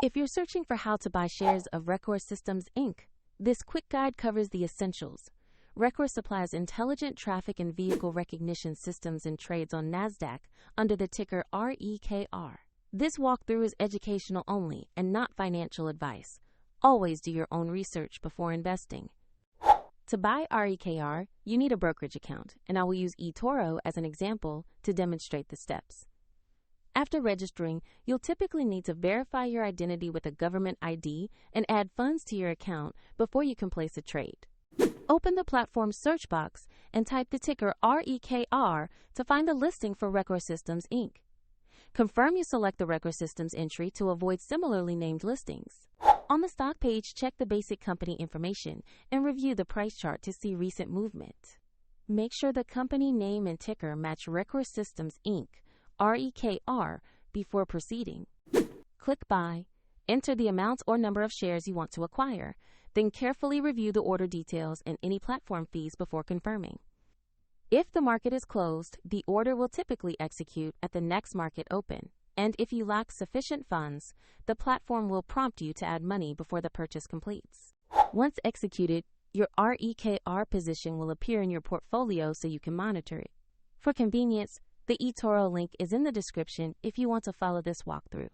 If you're searching for how to buy shares of Rekor Systems Inc., this quick guide covers the essentials. Rekor supplies intelligent traffic and vehicle recognition systems and trades on NASDAQ under the ticker REKR. This walkthrough is educational only and not financial advice. Always do your own research before investing. To buy REKR, you need a brokerage account, and I will use eToro as an example to demonstrate the steps. After registering, you'll typically need to verify your identity with a government ID and add funds to your account before you can place a trade. Open the platform's search box and type the ticker REKR to find the listing for Rekor Systems Inc. Confirm you select the Rekor Systems entry to avoid similarly named listings. On the stock page, check the basic company information and review the price chart to see recent movement. Make sure the company name and ticker match Rekor Systems Inc. REKR before proceeding. Click Buy, enter the amount or number of shares you want to acquire, then carefully review the order details and any platform fees before confirming. If the market is closed, the order will typically execute at the next market open, and if you lack sufficient funds, the platform will prompt you to add money before the purchase completes. Once executed, your REKR position will appear in your portfolio so you can monitor it. For convenience, the eToro link is in the description if you want to follow this walkthrough.